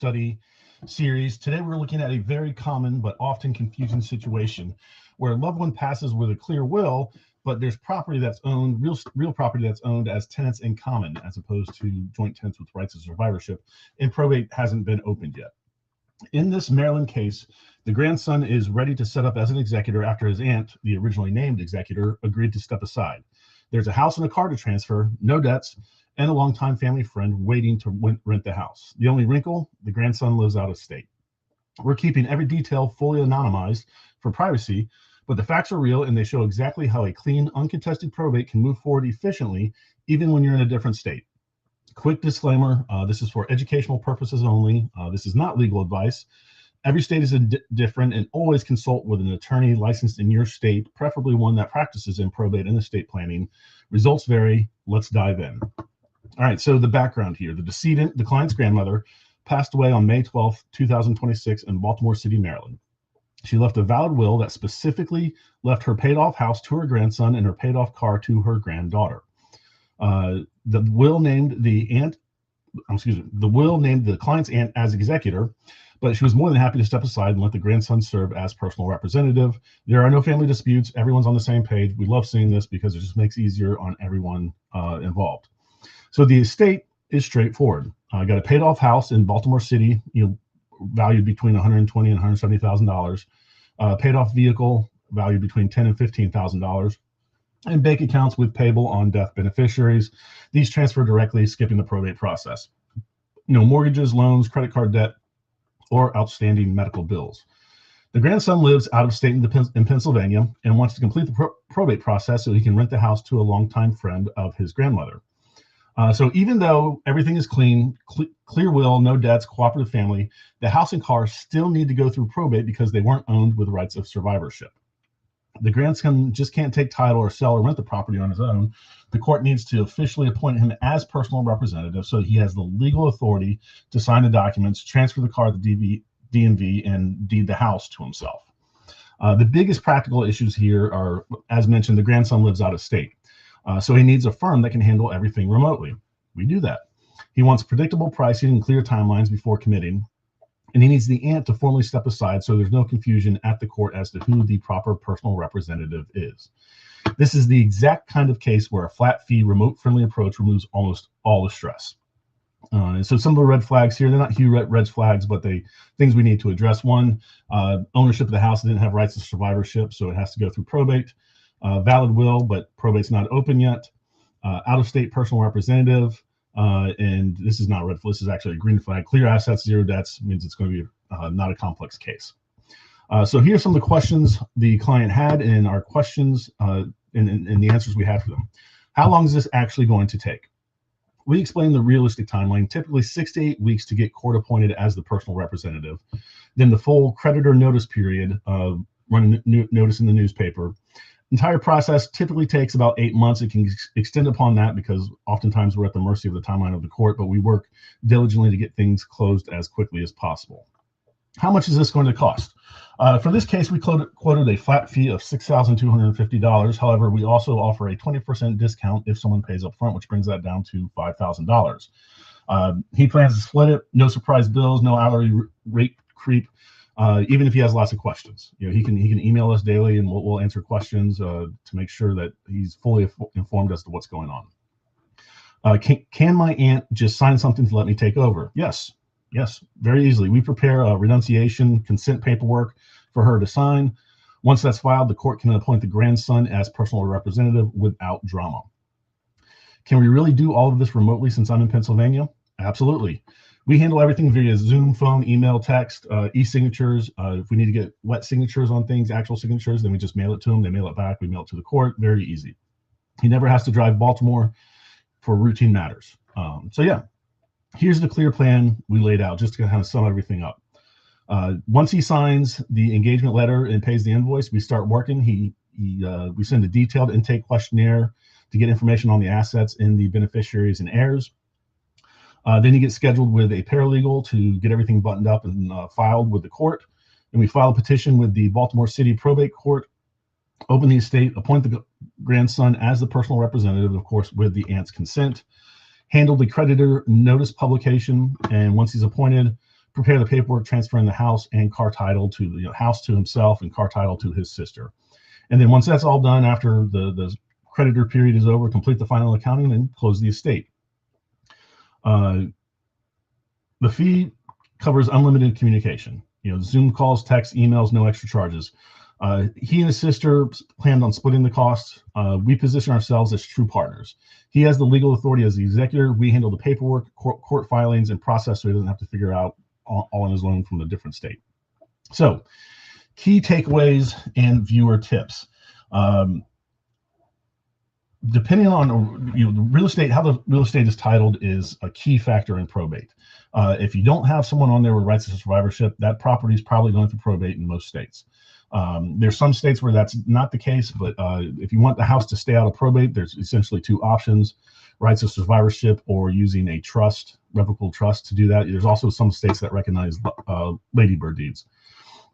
study series. Today we're looking at a very common but often confusing situation where a loved one passes with a clear will, but there's property that's owned, real property that's owned as tenants in common, as opposed to joint tenants with rights of survivorship, and probate hasn't been opened yet. In this Maryland case, the grandson is ready to set up as an executor after his aunt, the originally named executor, agreed to step aside. There's a house and a car to transfer, no debts, and a longtime family friend waiting to rent the house. The only wrinkle, the grandson lives out of state. We're keeping every detail fully anonymized for privacy, but the facts are real and they show exactly how a clean, uncontested probate can move forward efficiently, even when you're in a different state. Quick disclaimer, this is for educational purposes only. This is not legal advice. Every state is different, and always consult with an attorney licensed in your state, preferably one that practices in probate and estate planning. Results vary. Let's dive in. All right, so the background here. The decedent, the client's grandmother, passed away on May 12th, 2026 in Baltimore City, Maryland. She left a valid will that specifically left her paid-off house to her grandson and her paid-off car to her granddaughter. The will named the client's aunt as executor, but she was more than happy to step aside and let the grandson serve as personal representative. There are no family disputes. Everyone's on the same page. We love seeing this because it just makes it easier on everyone involved. So the estate is straightforward. I got a paid-off house in Baltimore City, valued between $120,000 and $170,000. Paid-off vehicle valued between $10,000 and $15,000. And bank accounts with payable on death beneficiaries. These transfer directly, skipping the probate process. No mortgages, loans, credit card debt, or outstanding medical bills. The grandson lives out of state in Pennsylvania and wants to complete the probate process so he can rent the house to a longtime friend of his grandmother. So even though everything is clean, clear will, no debts, cooperative family, the house and car still need to go through probate because they weren't owned with rights of survivorship. The grandson just can't take title or sell or rent the property on his own. The court needs to officially appoint him as personal representative so he has the legal authority to sign the documents, transfer the car to the DMV, and deed the house to himself. The biggest practical issues here are, as mentioned, the grandson lives out of state. So he needs a firm that can handle everything remotely. We do that. He wants predictable pricing and clear timelines before committing. And he needs the aunt to formally step aside so there's no confusion at the court as to who the proper personal representative is. This is the exact kind of case where a flat fee, remote-friendly approach removes almost all the stress. And so some of the red flags here, they're not huge red flags, but things we need to address. One, ownership of the house didn't have rights of survivorship, so it has to go through probate. Valid will, but probate's not open yet. Out-of-state personal representative. And this is not red flag, this is actually a green flag. Clear assets, zero debts means it's going to be not a complex case. So here's some of the questions the client had and our questions and the answers we had for them. How long is this actually going to take? We explained the realistic timeline, typically 6 to 8 weeks to get court appointed as the personal representative. Then the full creditor notice period of running notice in the newspaper. Entire process typically takes about 8 months. It can extend upon that because oftentimes we're at the mercy of the timeline of the court, but we work diligently to get things closed as quickly as possible. How much is this going to cost? For this case, we quoted a flat fee of $6,250. However, we also offer a 20% discount if someone pays up front, which brings that down to $5,000. He plans to split it, no surprise bills, no hourly rate creep. Even if he has lots of questions, he can email us daily and we'll answer questions to make sure that he's fully informed as to what's going on. Can my aunt just sign something to let me take over? Yes, very easily. We prepare a renunciation consent paperwork for her to sign. Once that's filed, the court can appoint the grandson as personal representative without drama. Can we really do all of this remotely since I'm in Pennsylvania? Absolutely. We handle everything via Zoom, phone, email, text, e-signatures. If we need to get wet signatures on things, actual signatures, then we just mail it to them. They mail it back. We mail it to the court. Very easy. He never has to drive Baltimore for routine matters. So yeah, here's the clear plan we laid out just to kind of sum everything up. Once he signs the engagement letter and pays the invoice, we start working. We send a detailed intake questionnaire to get information on the assets and the beneficiaries and heirs. Then you get scheduled with a paralegal to get everything buttoned up and filed with the court. And we file a petition with the Baltimore City Probate Court, open the estate, appoint the grandson as the personal representative, of course, with the aunt's consent, handle the creditor notice publication, and once he's appointed, we file the probate prepare the paperwork transferring the house and car title to the house to himself and car title to his sister. And then once that's all done, after the creditor period is over, complete the final accounting and close the estate. The fee covers unlimited communication. Zoom calls, text, emails, no extra charges. He and his sister planned on splitting the costs. We position ourselves as true partners. He has the legal authority as the executor. We handle the paperwork, court filings, and process, so he doesn't have to figure out all on his own from a different state. So, key takeaways and viewer tips. Depending on the real estate, how the real estate is titled is a key factor in probate. If you don't have someone on there with rights to survivorship, that property is probably going through probate in most states. There's some states where that's not the case, but if you want the house to stay out of probate, there's essentially two options: rights of survivorship or using a trust, revocable trust, to do that. There's also some states that recognize ladybird deeds.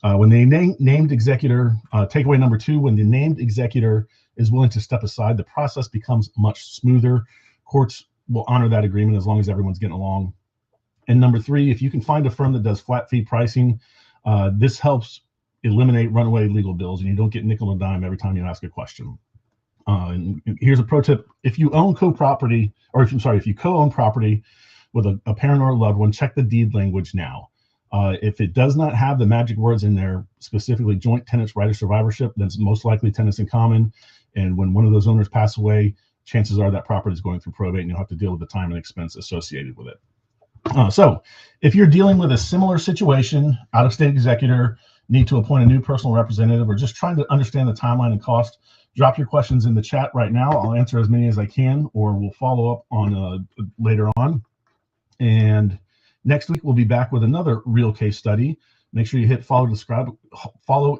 When the named executor, takeaway number 2, when the named executor is willing to step aside, the process becomes much smoother. Courts will honor that agreement as long as everyone's getting along. And number 3, if you can find a firm that does flat fee pricing, this helps eliminate runaway legal bills, and you don't get nickel and dime every time you ask a question. And here's a pro tip: if you own co-property, or if you co-own property with a parent or a loved one, check the deed language now. If it does not have the magic words in there, specifically joint tenants right of survivorship, then it's most likely tenants in common. And when one of those owners pass away, chances are that property is going through probate, and you'll have to deal with the time and expense associated with it. So if you're dealing with a similar situation, out-of-state executor, need to appoint a new personal representative, or just trying to understand the timeline and cost, drop your questions in the chat right now. I'll answer as many as I can, or we'll follow up on later on. And next week, we'll be back with another real case study. Make sure you hit follow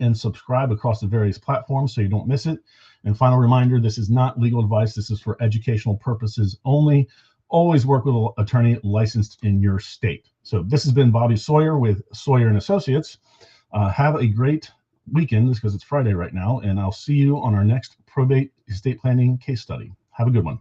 and subscribe across the various platforms so you don't miss it. And final reminder, this is not legal advice. This is for educational purposes only. Always work with an attorney licensed in your state. So this has been Bobby Sawyer with Sawyer and Associates. Have a great weekend, because it's Friday right now, and I'll see you on our next probate estate planning case study. Have a good one.